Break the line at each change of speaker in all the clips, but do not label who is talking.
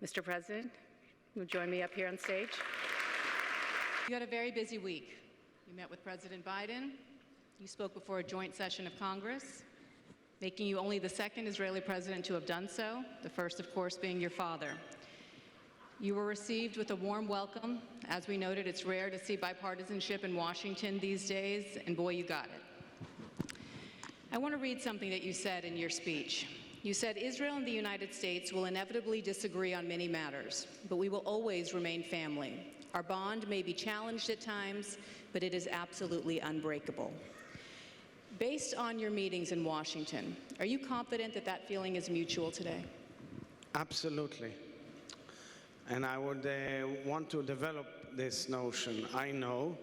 Mr. President, you'll join me up here on stage. You had a very busy week. You met with President Biden. You spoke before a joint session of Congress, making you only the second Israeli president to have done so, the first, of course, being your father. You were received with a warm welcome. As we noted, it's rare to see bipartisanship in Washington these days, and boy, you got it. I want to read something that you said in your speech. You said, Israel and the United States will inevitably disagree on many matters, but we will always remain family. Our bond may be challenged at times, but it is absolutely unbreakable. Based on your meetings in Washington, are you confident that that feeling is mutual today?
Absolutely. And I would want to develop this notion. I know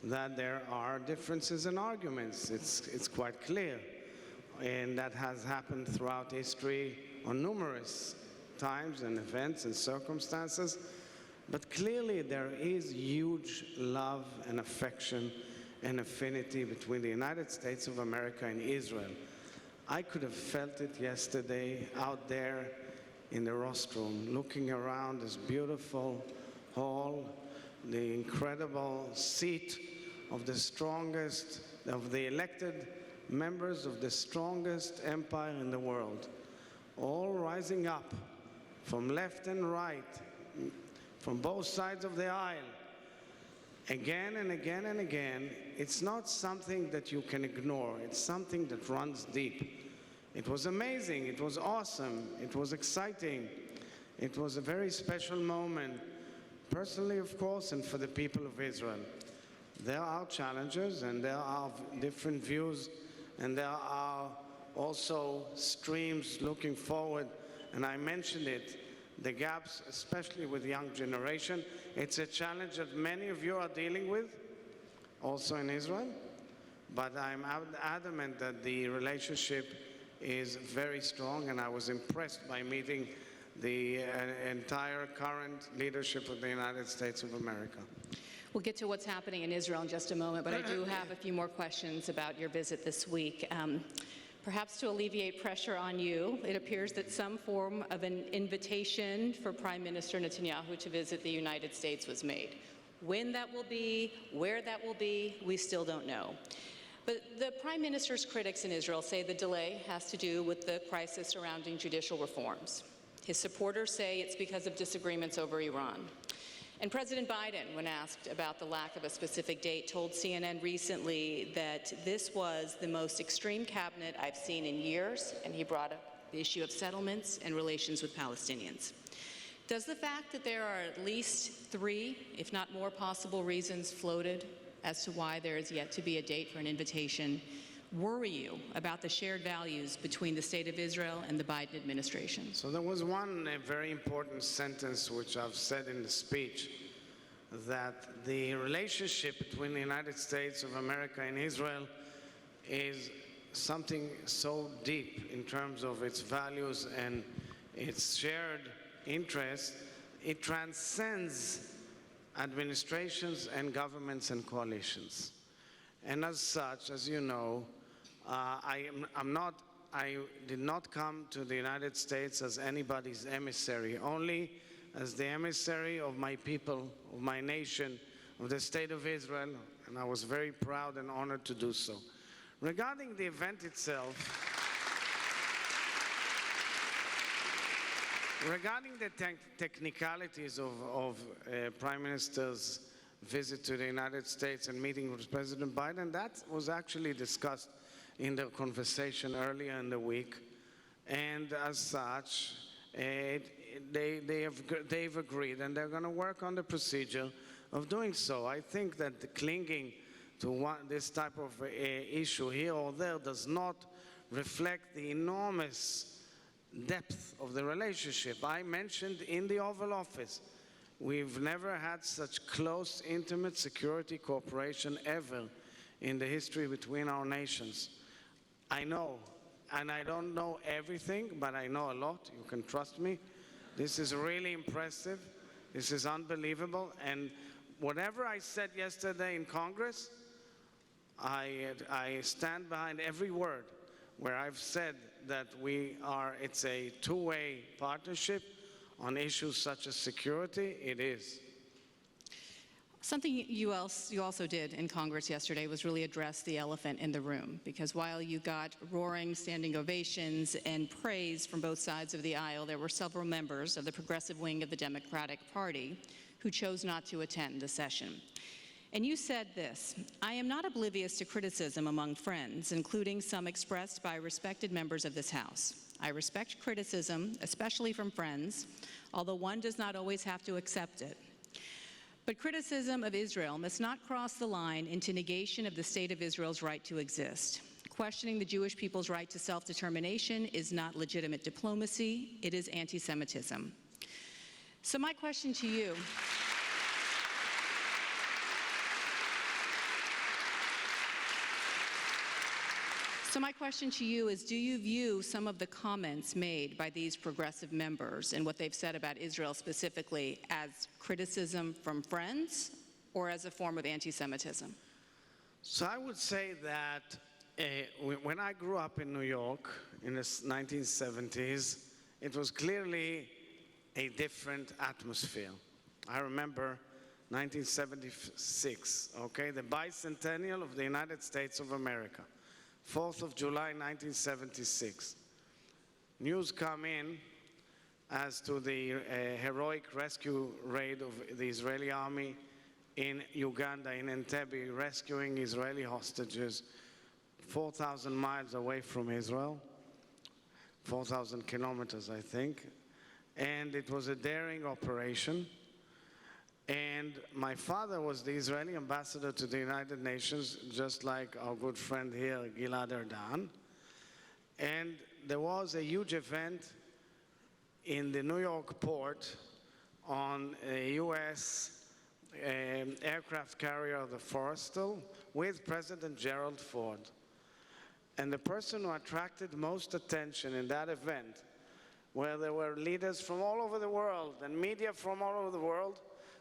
that there are differences and arguments. It's quite clear. And that has happened throughout history on numerous times and events and circumstances. But clearly there is huge love and affection and affinity between the United States of America and Israel. I could have felt it yesterday out there in the rostrum, looking around this beautiful hall, the incredible seat of the strongest, of the elected members of the strongest empire in the world, all rising up from left and right, from both sides of the aisle, again and again and again. It's not something that you can ignore. It's something that runs deep. It was amazing. It was awesome. It was exciting. It was a very special moment, personally, of course, and for the people of Israel. There are challenges, and there are different views, and there are also streams looking forward, and I mentioned it, the gaps, especially with the young generation. It's a challenge that many of you are dealing with, also in Israel, but I'm adamant that the relationship is very strong, and I was impressed by meeting the entire current leadership of the United States of America.
We'll get to what's happening in Israel in just a moment, but I do have a few more questions about your visit this week. Perhaps to alleviate pressure on you, it appears that some form of an invitation for Prime Minister Netanyahu to visit the United States was made. When that will be, where that will be, we still don't know. But the Prime Minister's critics in Israel say the delay has to do with the crisis surrounding judicial reforms. His supporters say it's because of disagreements over Iran. And President Biden, when asked about the lack of a specific date, told CNN recently that this was the most extreme cabinet I've seen in years, and he brought up the issue of settlements and relations with Palestinians. Does the fact that there are at least 3, if not more, possible reasons floated as to why there is yet to be a date for an invitation worry you about the shared values between the State of Israel and the Biden administration?
So there was one very important sentence which I've said in the speech, that the relationship between the United States of America and Israel is something so deep in terms of its values and its shared interests, it transcends administrations and governments and coalitions. And as such, as you know, I did not come to the United States as anybody's emissary, only as the emissary of my people, of my nation, of the State of Israel, and I was very proud and honored to do so. Regarding the event itself, regarding the technicalities of Prime Minister's visit to the United States and meeting with President Biden, that was actually discussed in the conversation earlier in the week, and as such, they've agreed, and they're going to work on the procedure of doing so. I think that the clinging to this type of issue here or there does not reflect the enormous depth of the relationship. I mentioned in the Oval Office, we've never had such close, intimate security cooperation ever in the history between our nations. I know, and I don't know everything, but I know a lot. You can trust me. This is really impressive. This is unbelievable. And whatever I said yesterday in Congress, I stand behind every word where I've said that it's a two-way partnership on issues such as security, it is.
Something you also did in Congress yesterday was really address the elephant in the room, because while you got roaring standing ovations and praise from both sides of the aisle, there were several members of the progressive wing of the Democratic Party who chose not to attend the session. And you said this: "I am not oblivious to criticism among friends, including some expressed by respected members of this House. I respect criticism, especially from friends, although one does not always have to accept it. But criticism of Israel must not cross the line into negation of the State of Israel's right to exist. Questioning the Jewish people's right to self-determination is not legitimate diplomacy, it is anti-Semitism." So my question to you, is, do you view some of the comments made by these progressive members and what they've said about Israel specifically as criticism from friends or as a form of anti-Semitism?
So I would say that when I grew up in New York in the 1970s, it was clearly a different atmosphere. I remember 1976, okay, the bicentennial of the United States of America. 4th of July, 1976. News come in as to the heroic rescue raid of the Israeli army in Uganda, in Entebbe, rescuing Israeli hostages 4,000 miles away from Israel, 4,000 kilometers, I think. And it was a daring operation. And my father was the Israeli ambassador to the United Nations, just like our good friend here, Gilad Erdan. And there was a huge event in the New York port on a U.S. aircraft carrier, the Forrestal, with President Gerald Ford. And the person who attracted most attention in that event, where there were leaders from all over the world and media from all over the world,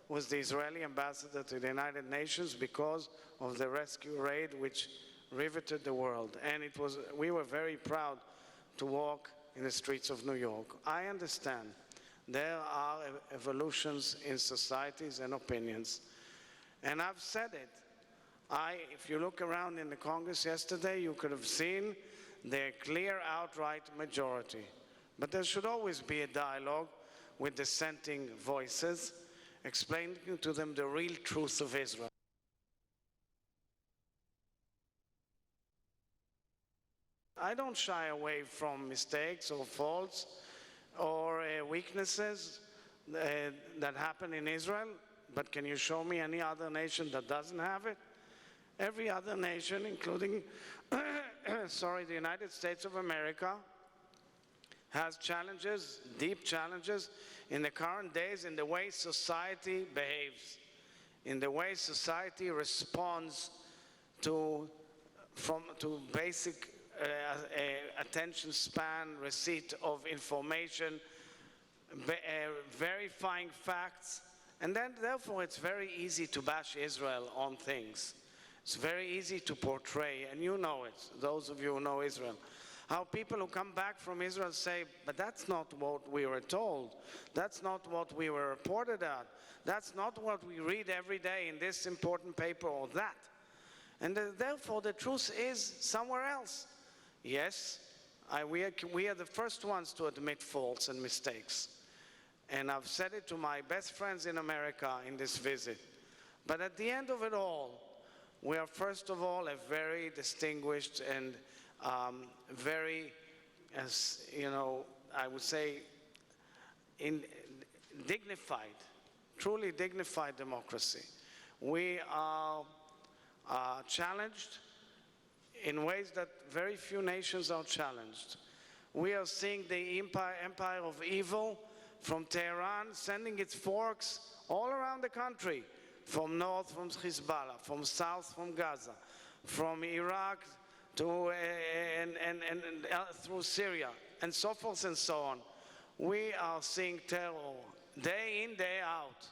was the Israeli ambassador to the United Nations, because of the rescue raid which riveted the world. And we were very proud to walk in the streets of New York. I understand there are evolutions in societies and opinions. And I've said it. If you look around in the Congress yesterday, you could have seen the clear outright majority. But there should always be a dialogue with dissenting voices, explaining to them the real truth of Israel. I don't shy away from mistakes or faults or weaknesses that happen in Israel, but can you show me any other nation that doesn't have it? Every other nation, including the United States of America, has challenges, deep challenges, in the current days, in the way society behaves, in the way society responds to basic attention span, receipt of information, verifying facts, and then therefore it's very easy to bash Israel on things. It's very easy to portray, and you know it, those of you who know Israel, how people who come back from Israel say, but that's not what we were told. That's not what we were reported at. That's not what we read every day in this important paper or that. And therefore, the truth is somewhere else. Yes, we are the first ones to admit faults and mistakes. And I've said it to my best friends in America in this visit. But at the end of it all, we are first of all a very distinguished and very, as you know, I would say, dignified, truly dignified democracy. We are challenged in ways that very few nations are challenged. We are seeing the empire of evil from Tehran sending its forks all around the country, from north, from Hezbollah, from south, from Gaza, from Iraq to through Syria, and so forth and so on. We are seeing terror day in, day out.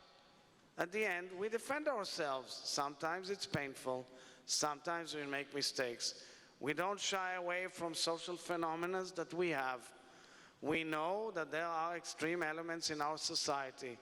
At the end, we defend ourselves. Sometimes it's painful. Sometimes we make mistakes. We don't shy away from social phenomena that we have. We know that there are extreme elements in our society,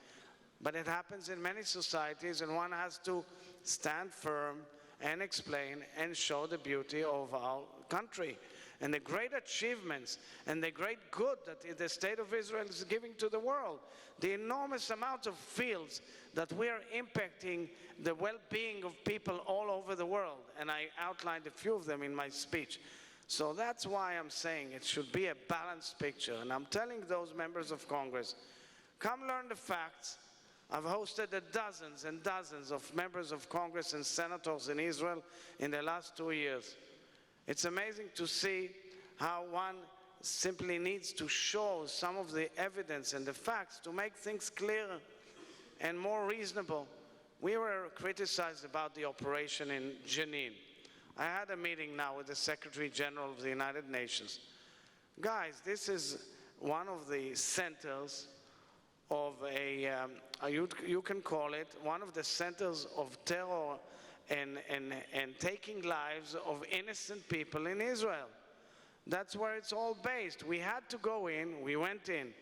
but it happens in many societies, and one has to stand firm and explain and show the beauty of our country and the great achievements and the great good that the State of Israel is giving to the world, the enormous amount of fields that we are impacting the well-being of people all over the world, and I outlined a few of them in my speech. So that's why I'm saying it should be a balanced picture, and I'm telling those members of Congress, come learn the facts. I've hosted dozens and dozens of members of Congress and senators in Israel in the last 2 years. It's amazing to see how one simply needs to show some of the evidence and the facts to make things clearer and more reasonable. We were criticized about the operation in Jenin. I had a meeting now with the Secretary General of the United Nations. Guys, this is one of the centers of you can call it one of the centers of terror and taking lives of innocent people in Israel. That's where it's all based. We had to go in, we went in.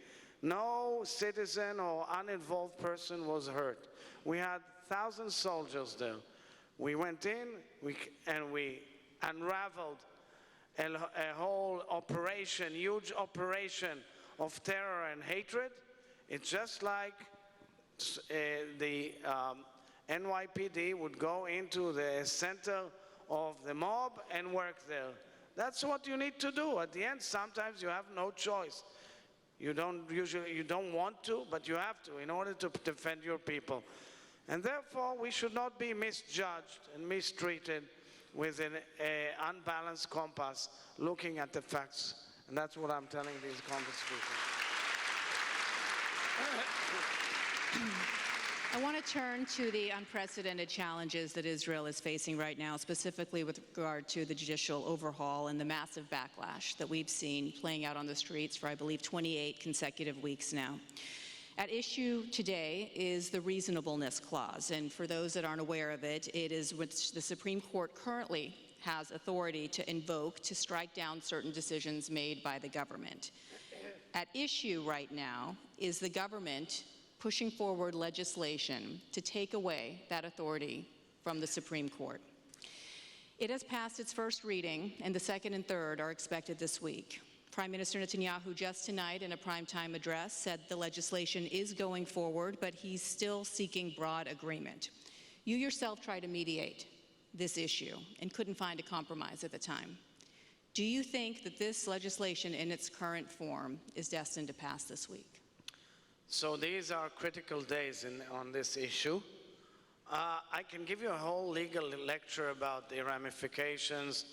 No citizen or uninvolved person was hurt. We had 1,000 soldiers there. We went in and we unraveled a whole operation, huge operation of terror and hatred. It's just like the NYPD would go into the center of the mob and work there. That's what you need to do. At the end, sometimes you have no choice. You don't want to, but you have to in order to defend your people. And therefore, we should not be misjudged and mistreated with an unbalanced compass looking at the facts. And that's what I'm telling these Congress people.
I want to turn to the unprecedented challenges that Israel is facing right now, specifically with regard to the judicial overhaul and the massive backlash that we've seen playing out on the streets for, I believe, 28 consecutive weeks now. At issue today is the reasonableness clause, and for those that aren't aware of it, it is which the Supreme Court currently has authority to invoke to strike down certain decisions made by the government. At issue right now is the government pushing forward legislation to take away that authority from the Supreme Court. It has passed its first reading, and the second and third are expected this week. Prime Minister Netanyahu just tonight in a primetime address said the legislation is going forward, but he's still seeking broad agreement. You yourself tried to mediate this issue and couldn't find a compromise at the time. Do you think that this legislation in its current form is destined to pass this week?
So these are critical days on this issue. I can give you a whole legal lecture about the ramifications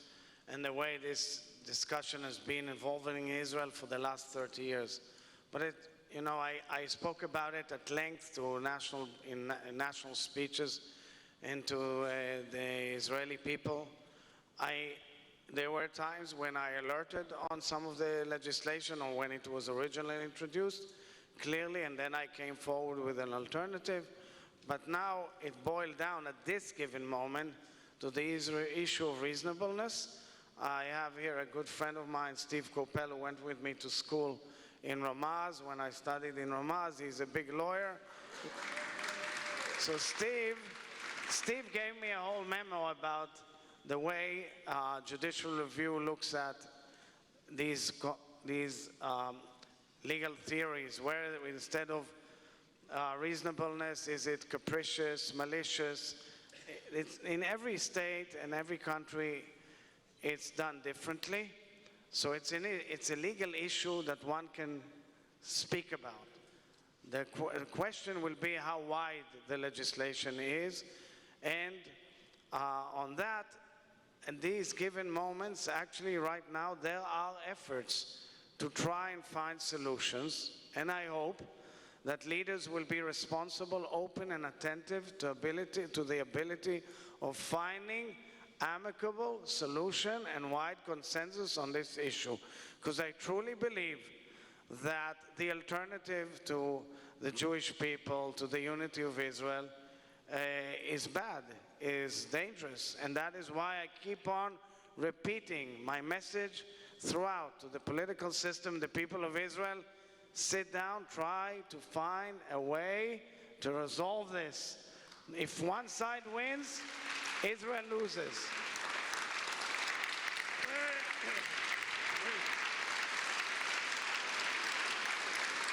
and the way this discussion has been evolving in Israel for the last 30 years. But I spoke about it at length to national speeches and to the Israeli people. There were times when I alerted on some of the legislation or when it was originally introduced clearly, and then I came forward with an alternative. But now it boiled down at this given moment to the issue of reasonableness. I have here a good friend of mine, Steve Coppell, who went with me to school in Ramaz. When I studied in Ramaz, he's a big lawyer. So Steve gave me a whole memo about the way judicial review looks at these legal theories, where instead of reasonableness, is it capricious, malicious? In every state and every country, it's done differently. So it's a legal issue that one can speak about. The question will be how wide the legislation is, and on that, in these given moments, actually right now, there are efforts to try and find solutions, and I hope that leaders will be responsible, open, and attentive to the ability of finding amicable solution and wide consensus on this issue. Because I truly believe that the alternative to the Jewish people, to the unity of Israel, is bad, is dangerous. And that is why I keep on repeating my message throughout to the political system, the people of Israel, sit down, try to find a way to resolve this. If one side wins, Israel loses.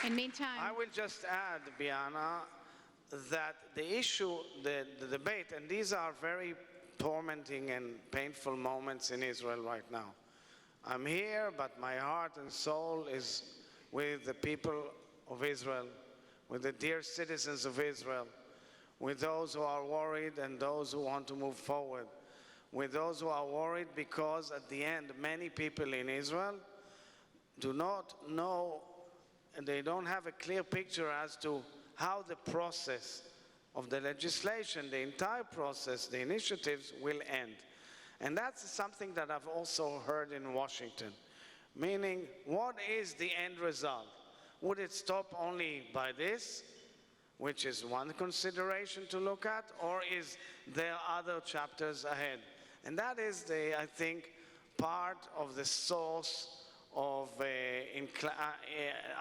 In the meantime,
I will just add, Biana, that the issue, the debate, and these are very tormenting and painful moments in Israel right now. I'm here, but my heart and soul is with the people of Israel, with the dear citizens of Israel, with those who are worried and those who want to move forward, with those who are worried because at the end many people in Israel do not know, and they don't have a clear picture as to how the process of the legislation, the entire process, the initiatives will end. And that's something that I've also heard in Washington, meaning what is the end result? Would it stop only by this, which is one consideration to look at, or is there other chapters ahead? And that is, I think, part of the source of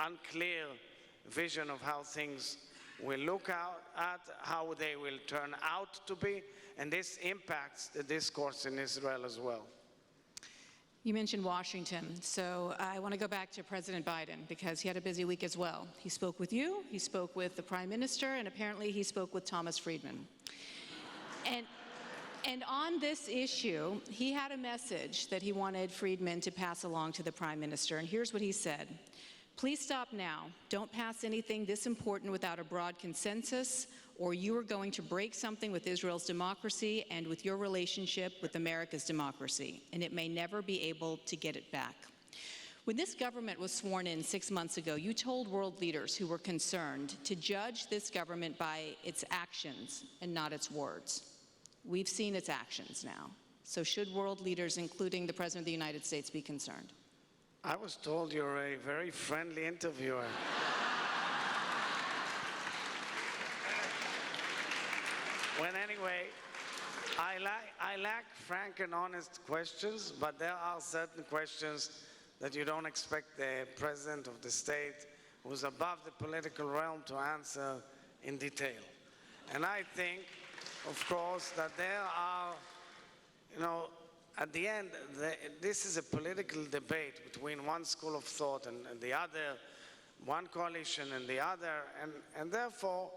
unclear vision of how things will look at, how they will turn out to be, and this impacts the discourse in Israel as well.
you mentioned Washington, so I want to go back to President Biden because he had a busy week as well. He spoke with you, he spoke with the Prime Minister, and apparently he spoke with Thomas Friedman. And on this issue, he had a message that he wanted Friedman to pass along to the Prime Minister, and here's what he said. Please stop now. Don't pass anything this important without a broad consensus, or you are going to break something with Israel's democracy and with your relationship with America's democracy, and it may never be able to get it back. When this government was sworn in 6 months ago, you told world leaders who were concerned to judge this government by its actions and not its words. We've seen its actions now. So should world leaders, including the President of the United States, be concerned?
I was told you're a very friendly interviewer. Well, anyway, I like frank and honest questions, but there are certain questions that you don't expect the President of the state, who's above the political realm, to answer in detail. And I think, of course, that there are, at the end, this is a political debate between one school of thought and the other, one coalition and the other, and therefore,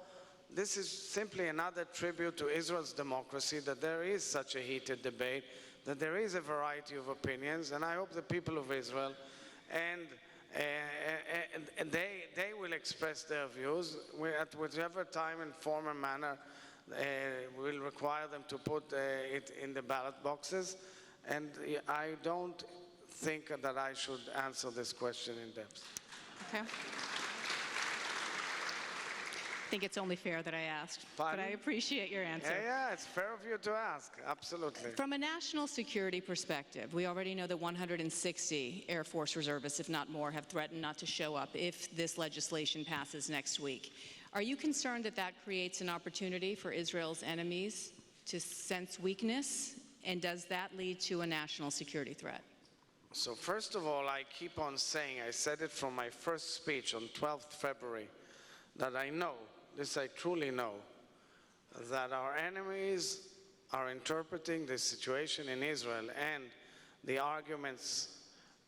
this is simply another tribute to Israel's democracy, that there is such a heated debate, that there is a variety of opinions, and I hope the people of Israel and they will express their views at whichever time and form and manner will require them to put it in the ballot boxes. And I don't think that I should answer this question in depth.
Okay. I think it's only fair that I asked,
Pardon?
but I appreciate your answer.
Yeah, it's fair of you to ask, absolutely.
From a national security perspective, we already know that 160 Air Force reservists, if not more, have threatened not to show up if this legislation passes next week. Are you concerned that that creates an opportunity for Israel's enemies to sense weakness, and does that lead to a national security threat?
So first of all, I keep on saying, I said it from my first speech on 12th February, that I know, this I truly know, that our enemies are interpreting the situation in Israel and the arguments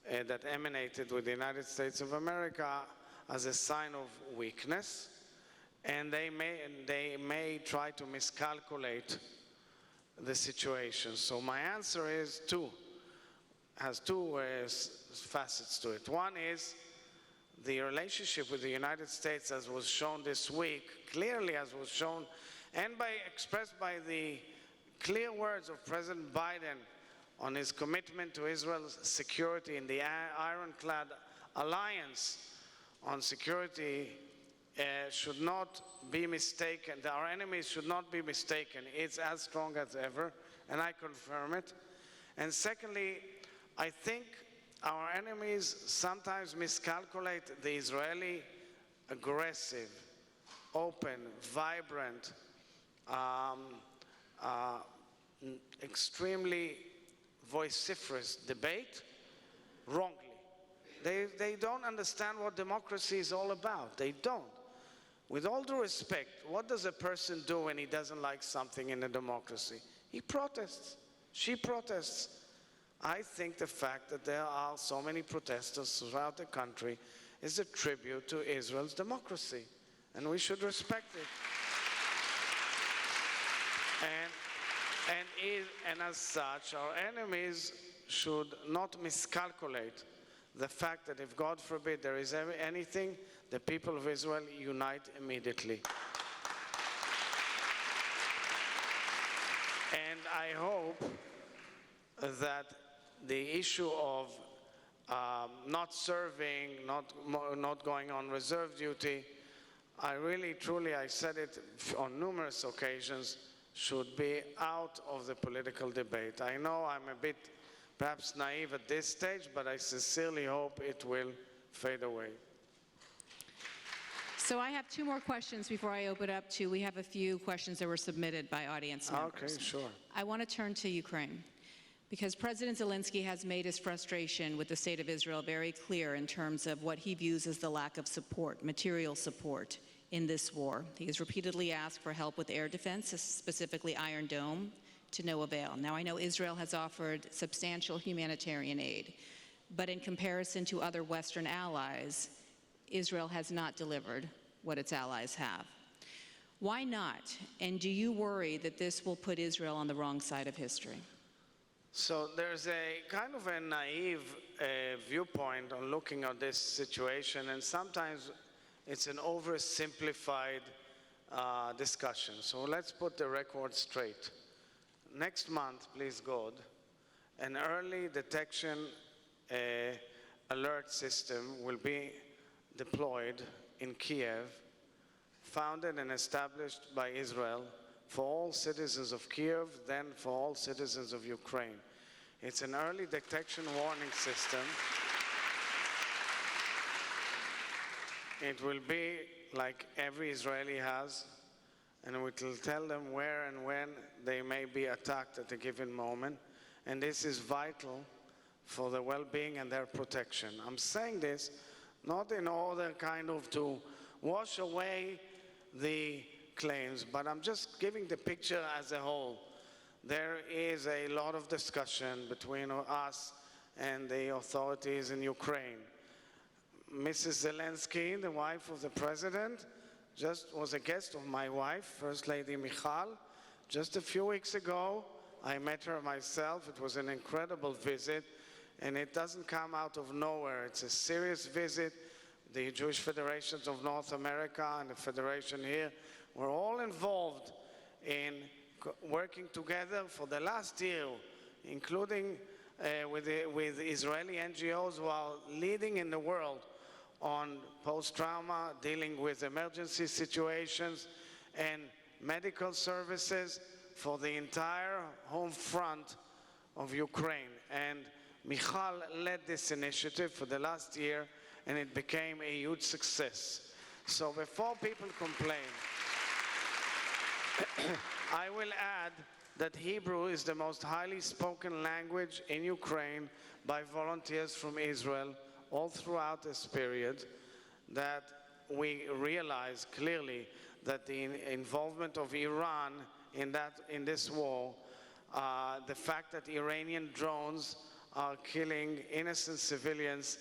that emanated with the United States of America as a sign of weakness, and they may try to miscalculate the situation. So my answer is has two facets to it. One is the relationship with the United States, as was shown this week, clearly as was shown, and expressed by the clear words of President Biden on his commitment to Israel's security in the ironclad alliance on security, should not be mistaken. Our enemies should not be mistaken. It's as strong as ever, and I confirm it. And secondly, I think our enemies sometimes miscalculate the Israeli aggressive, open, vibrant, extremely vociferous debate wrongly. They don't understand what democracy is all about. They don't. With all due respect, what does a person do when he doesn't like something in a democracy? He protests. She protests. I think the fact that there are so many protesters throughout the country is a tribute to Israel's democracy, and we should respect it. And as such, our enemies should not miscalculate the fact that if, God forbid, there is anything, the people of Israel unite immediately. And I hope that the issue of not serving, not going on reserve duty, I really, truly, I said it on numerous occasions, should be out of the political debate. I know I'm a bit perhaps naive at this stage, but I sincerely hope it will fade away.
So I have two more questions before I open up to, we have a few questions that were submitted by audience members.
Okay, sure.
I want to turn to Ukraine, because President Zelensky has made his frustration with the state of Israel very clear in terms of what he views as the lack of support, material support, in this war. He has repeatedly asked for help with air defense, specifically Iron Dome, to no avail. Now, I know Israel has offered substantial humanitarian aid, but in comparison to other Western allies, Israel has not delivered what its allies have. Why not? And do you worry that this will put Israel on the wrong side of history?
So there's a kind of a naive viewpoint on looking at this situation, and sometimes it's an oversimplified discussion. So let's put the record straight. Next month, please God, an early detection alert system will be deployed in Kiev, founded and established by Israel for all citizens of Kiev, then for all citizens of Ukraine. It's an early detection warning system. It will be like every Israeli has, and it will tell them where and when they may be attacked at a given moment. And this is vital for their well-being and their protection. I'm saying this not in order kind of to wash away the claims, but I'm just giving the picture as a whole. There is a lot of discussion between us and the authorities in Ukraine. Mrs. Zelensky, the wife of the president, just was a guest of my wife, First Lady Michal. Just a few weeks ago, I met her myself. It was an incredible visit, and it doesn't come out of nowhere. It's a serious visit. The Jewish Federations of North America and the Federation here were all involved in working together for the last year, including with Israeli NGOs who are leading in the world on post-trauma, dealing with emergency situations, and medical services for the entire home front of Ukraine. And Michal led this initiative for the last year, and it became a huge success. So before people complain, I will add that Hebrew is the most highly spoken language in Ukraine by volunteers from Israel all throughout this period, that we realize clearly that the involvement of Iran in this war, the fact that Iranian drones are killing innocent civilians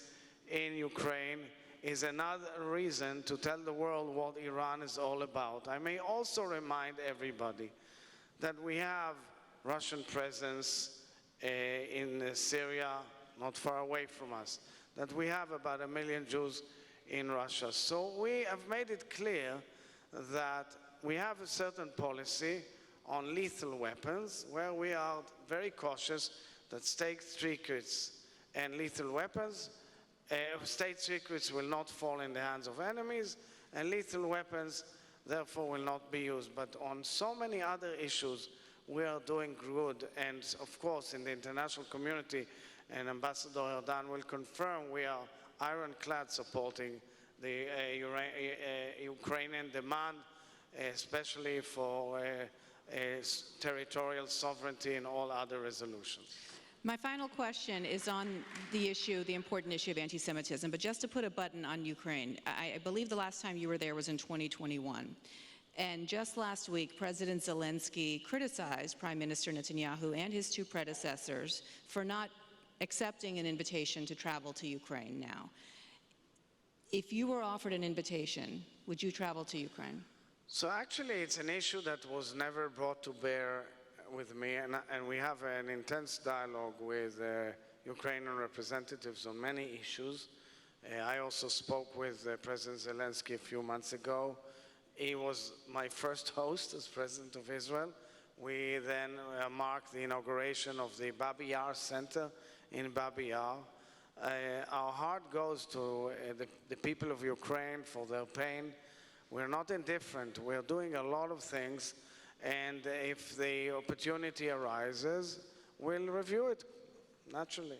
in Ukraine is another reason to tell the world what Iran is all about. I may also remind everybody that we have Russian presence in Syria, not far away from us, that we have about 1 million Jews in Russia. So we have made it clear that we have a certain policy on lethal weapons where we are very cautious that state secrets and lethal weapons, state secrets will not fall in the hands of enemies, and lethal weapons therefore will not be used. But on so many other issues, we are doing good. And of course, in the international community, and Ambassador Erdogan will confirm, we are ironclad supporting the Ukrainian demand, especially for territorial sovereignty and all other resolutions.
My final question is on the important issue of anti-Semitism, but just to put a button on Ukraine. I believe the last time you were there was in 2021. And just last week, President Zelensky criticized Prime Minister Netanyahu and his two predecessors for not accepting an invitation to travel to Ukraine now. If you were offered an invitation, would you travel to Ukraine?
So actually, it's an issue that was never brought to bear with me, and we have an intense dialogue with Ukrainian representatives on many issues. I also spoke with President Zelensky a few months ago. He was my first host as President of Israel. We then marked the inauguration of the Babi Yar Center in Babi Yar. Our heart goes to the people of Ukraine for their pain. We're not indifferent. We're doing a lot of things. And if the opportunity arises, we'll review it, naturally.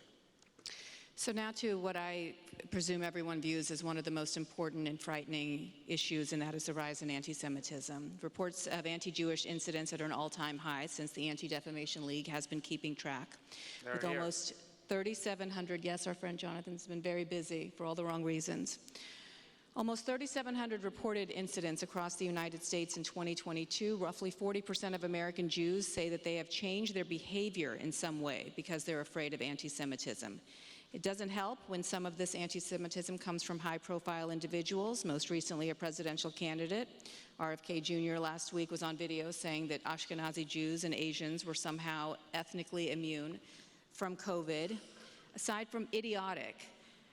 So now to what I presume everyone views as one of the most important and frightening issues, and that is the rise in anti-Semitism. Reports of anti-Jewish incidents are at an all-time high since the Anti-Defamation League has been keeping track. With almost 3,700, yes, our friend Jonathan's been very busy for all the wrong reasons. Almost 3,700 reported incidents across the United States in 2022. Roughly 40% of American Jews say that they have changed their behavior in some way because they're afraid of anti-Semitism. It doesn't help when some of this anti-Semitism comes from high-profile individuals, most recently a presidential candidate. RFK Jr. last week was on video saying that Ashkenazi Jews and Asians were somehow ethnically immune from COVID. Aside from idiotic,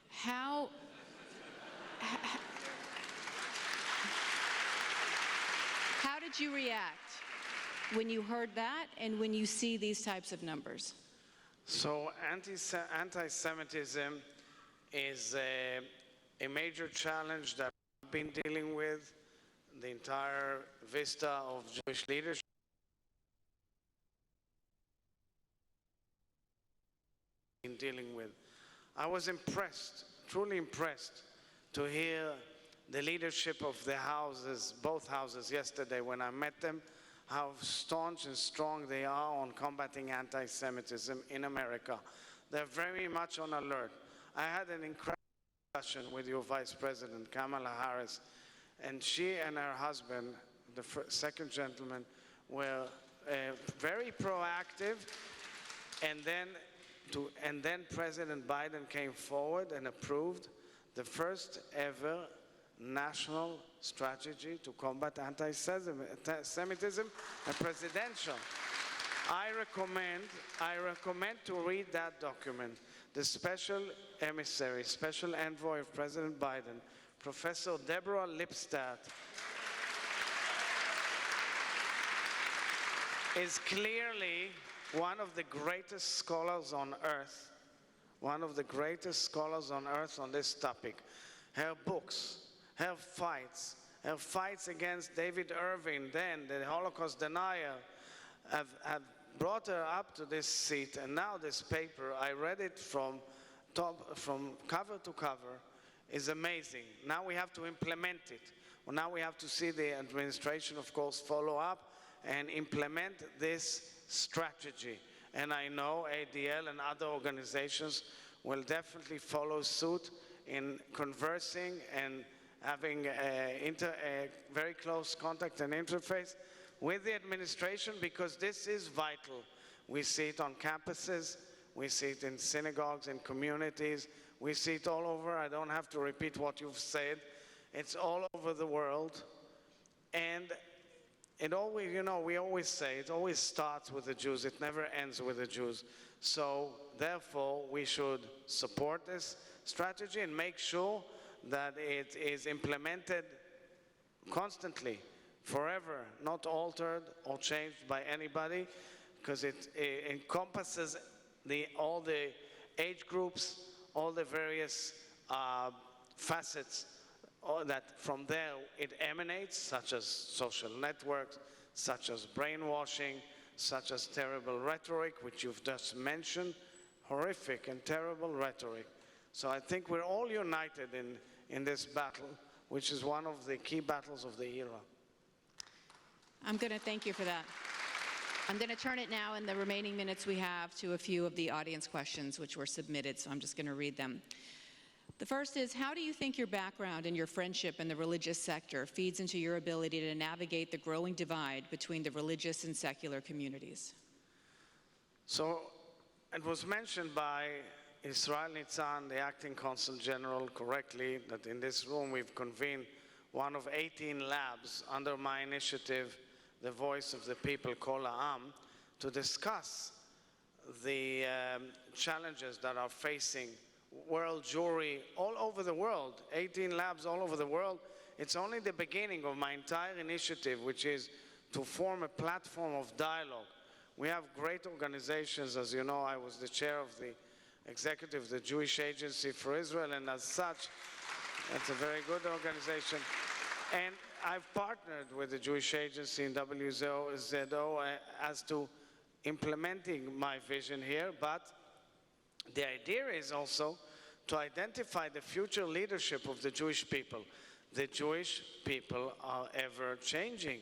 how did you react when you heard that and when you see these types of numbers?
So anti-Semitism is a major challenge that I've been dealing with the entire vista of Jewish leadership. Dealing with. I was impressed, truly impressed, to hear the leadership of the houses, both houses yesterday when I met them, how staunch and strong they are on combating anti-Semitism in America. They're very much on alert. I had an incredible discussion with your Vice President, Kamala Harris, and she and her husband, the second gentleman, were very proactive, and then President Biden came forward and approved the first ever national strategy to combat anti-Semitism, a presidential. I recommend to read that document. The special emissary, special envoy of President Biden, Professor Deborah Lipstadt, is clearly one of the greatest scholars on earth, one of the greatest scholars on earth on this topic. Her books, her fights against David Irving, then the Holocaust denier, have brought her up to this seat. And now this paper, I read it from cover to cover, is amazing. Now we have to implement it. Well, now we have to see the administration, of course, follow up and implement this strategy. And I know ADL and other organizations will definitely follow suit in conversing and having a very close contact and interface with the administration, because this is vital. We see it on campuses, we see it in synagogues, in communities, we see it all over. I don't have to repeat what you've said. It's all over the world. And it always, we always say, it always starts with the Jews. It never ends with the Jews. So therefore, we should support this strategy and make sure that it is implemented constantly, forever, not altered or changed by anybody, because it encompasses all the age groups, all the various facets that from there it emanates, such as social networks, such as brainwashing, such as terrible rhetoric, which you've just mentioned, horrific and terrible rhetoric. So I think we're all united in this battle, which is one of the key battles of the era.
I'm going to thank you for that. I'm going to turn it now in the remaining minutes we have to a few of the audience questions which were submitted, so I'm just going to read them. The first is, how do you think your background and your friendship in the religious sector feeds into your ability to navigate the growing divide between the religious and secular communities?
So it was mentioned by Israel Nitzan, the acting consul general, correctly, that in this room we've convened one of 18 labs under my initiative, the Voice of the People, Kol Ha'am, to discuss the challenges that are facing world Jewry all over the world, 18 labs all over the world. It's only the beginning of my entire initiative, which is to form a platform of dialogue. We have great organizations. As you know, I was the chair of the executive of the Jewish Agency for Israel, and as such, that's a very good organization. And I've partnered with the Jewish Agency in WZO as to implementing my vision here, but the idea is also to identify the future leadership of the Jewish people. The Jewish people are ever changing,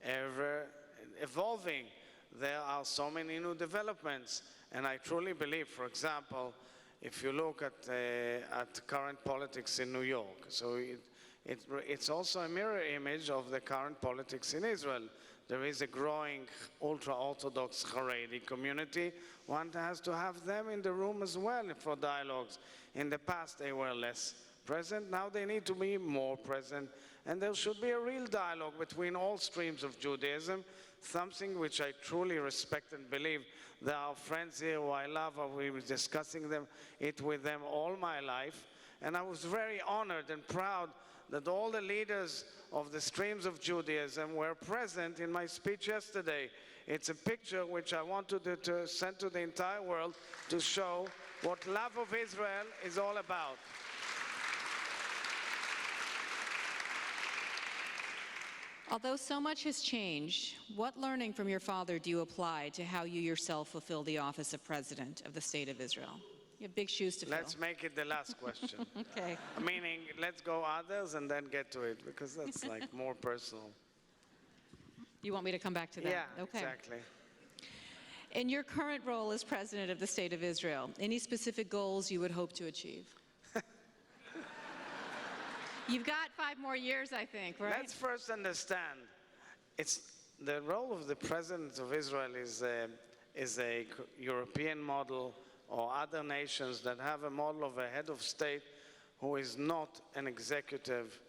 ever evolving. There are so many new developments, and I truly believe, for example, if you look at current politics in New York, so it's also a mirror image of the current politics in Israel. There is a growing ultra-Orthodox Haredi community. One has to have them in the room as well for dialogues. In the past, they were less present. Now they need to be more present. And there should be a real dialogue between all streams of Judaism, something which I truly respect and believe. There are friends here who I love, and we were discussing it with them all my life. And I was very honored and proud that all the leaders of the streams of Judaism were present in my speech yesterday. It's a picture which I wanted to send to the entire world to show what love of Israel is all about.
Although so much has changed, what learning from your father do you apply to how you yourself fulfill the office of President of the State of Israel? You have big shoes to fill.
Let's make it the last question.
Okay.
Meaning, let's go others and then get to it, because that's like more personal.
You want me to come back to that?
Yeah,
okay.
Exactly.
In your current role as President of the State of Israel, any specific goals you would hope to achieve? You've got 5 more years, I think, right?
Let's first understand, the role of the President of Israel is a European model, or other nations that have a model of a head of state who is not an executive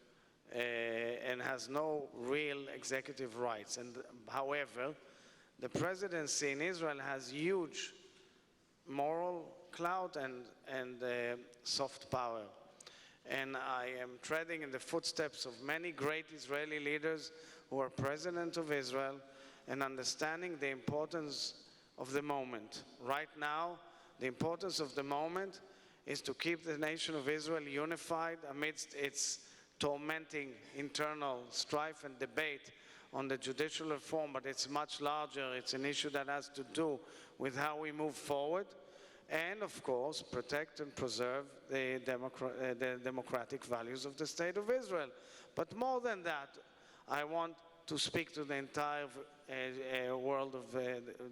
and has no real executive rights. And however, the presidency in Israel has huge moral clout and soft power. And I am treading in the footsteps of many great Israeli leaders who are president of Israel and understanding the importance of the moment. Right now, the importance of the moment is to keep the nation of Israel unified amidst its tormenting internal strife and debate on the judicial reform, but it's much larger. It's an issue that has to do with how we move forward and, of course, protect and preserve the democratic values of the State of Israel. But more than that, I want to speak to the entire world of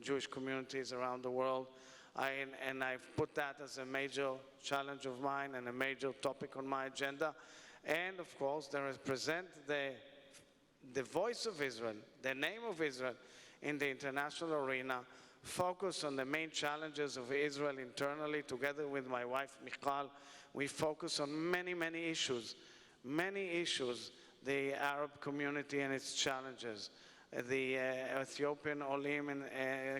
Jewish communities around the world. And I've put that as a major challenge of mine and a major topic on my agenda. And of course, they represent the voice of Israel, the name of Israel in the international arena, focus on the main challenges of Israel internally. Together with my wife, Michal, we focus on many, many issues, the Arab community and its challenges, the Ethiopian Olim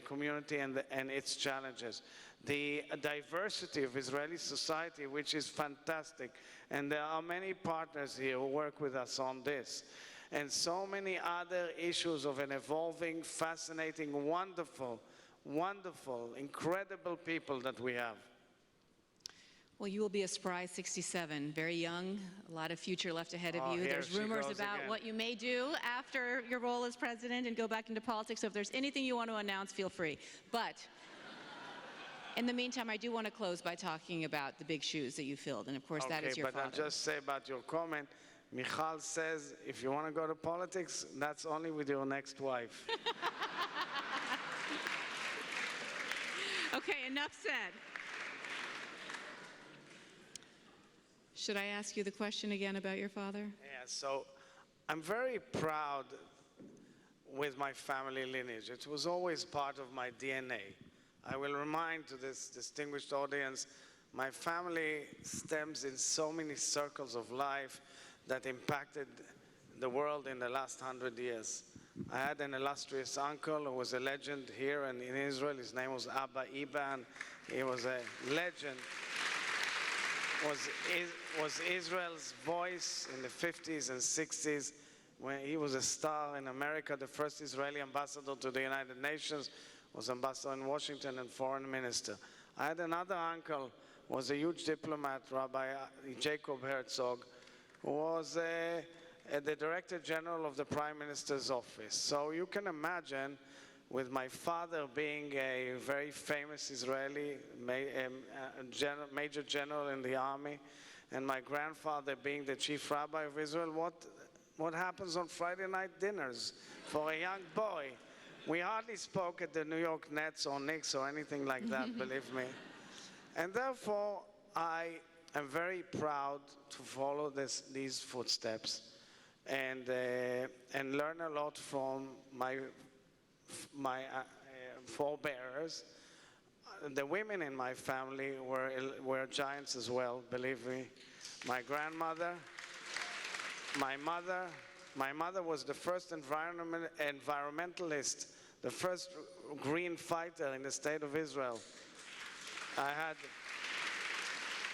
community and its challenges, the diversity of Israeli society, which is fantastic. And there are many partners here who work with us on this. And so many other issues of an evolving, fascinating, wonderful, incredible people that we have.
Well, you will be a spry 67, very young, a lot of future left ahead of you. There's rumors about what you may do after your role as president and go back into politics. So if there's anything you want to announce, feel free. But in the meantime, I do want to close by talking about the big shoes that you filled. And of course, that is your father.
Okay, but I'll just say about your comment, Michal says, if you want to go to politics, that's only with your next wife.
Okay, enough said. Should I ask you the question again about your father?
Yeah, so I'm very proud with my family lineage. It was always part of my DNA. I will remind to this distinguished audience, my family stems in so many circles of life that impacted the world in the last 100 years. I had an illustrious uncle who was a legend here and in Israel. His name was Abba Iban. He was a legend. Was Israel's voice in the 50s and 60s when he was a star in America. The first Israeli ambassador to the United Nations, was ambassador in Washington and foreign minister. I had another uncle, was a huge diplomat, Rabbi Jacob Herzog, who was the Director General of the Prime Minister's office. So you can imagine, with my father being a very famous Israeli major general in the army, and my grandfather being the chief rabbi of Israel, what happens on Friday night dinners for a young boy? We hardly spoke at the New York Nets or Knicks or anything like that, believe me. And therefore, I am very proud to follow these footsteps and learn a lot from my forebearers. The women in my family were giants as well, believe me. My grandmother, my mother was the first environmentalist, the first green fighter in the state of Israel. I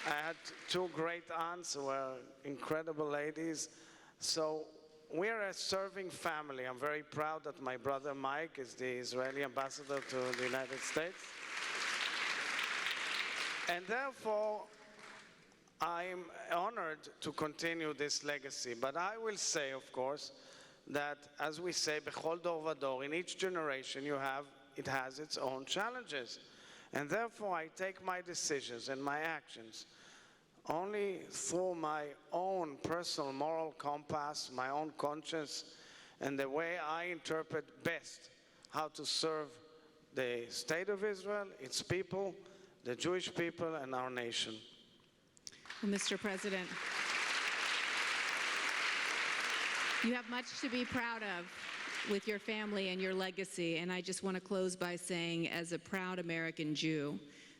had two great aunts who were incredible ladies. So we're a serving family. I'm very proud that my brother Mike is the Israeli ambassador to the United States. And therefore, I'm honored to continue this legacy. But I will say, of course, that as we say, bechol dor vador, in each generation it has its own challenges. And therefore, I take my decisions and my actions only through my own personal moral compass, my own conscience, and the way I interpret best how to serve the state of Israel, its people, the Jewish people, and our nation.
Well, Mr. President, you have much to be proud of with your family and your legacy, and I just want to close by saying, as a proud American Jew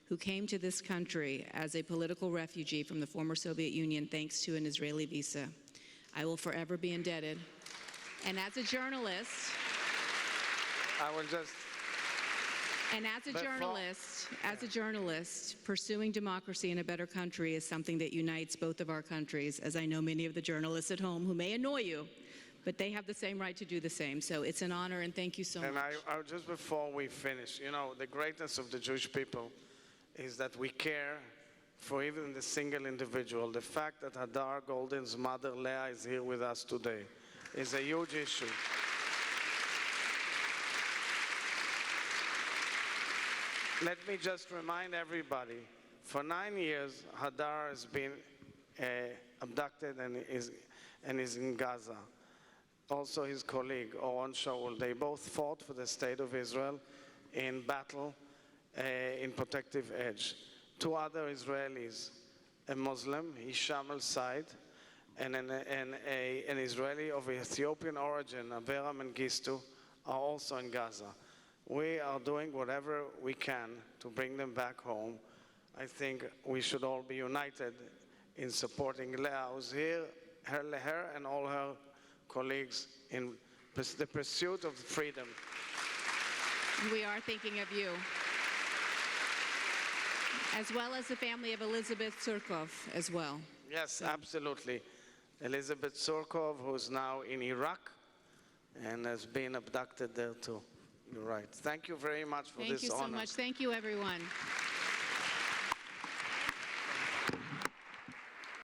who came to this country as a political refugee from the former Soviet Union thanks to an Israeli visa, I will forever be indebted. And as a journalist, as a journalist, pursuing democracy in a better country is something that unites both of our countries, as I know many of the journalists at home who may annoy you, but they have the same right to do the same. So it's an honor, and thank you so much.
And I just before we finish, the greatness of the Jewish people is that we care for even the single individual. The fact that Hadar Golden's mother, Leah, is here with us today is a huge issue. Let me just remind everybody, for 9 years, Hadar has been abducted and is in Gaza. Also his colleague, Oron Shaul, they both fought for the state of Israel in battle in Protective Edge. Two other Israelis, a Muslim, Hisham al-Said, and an Israeli of Ethiopian origin, Avera Mengistu, are also in Gaza. We are doing whatever we can to bring them back home. I think we should all be united in supporting Leah, who's here, her and all her colleagues in the pursuit of freedom.
We are thinking of you, as well as the family of Elizabeth Surkov as well.
Yes, absolutely. Elizabeth Surkov, who's now in Iraq and has been abducted there too. You're right. Thank you very much for this honor.
Thank you so much. Thank you, everyone.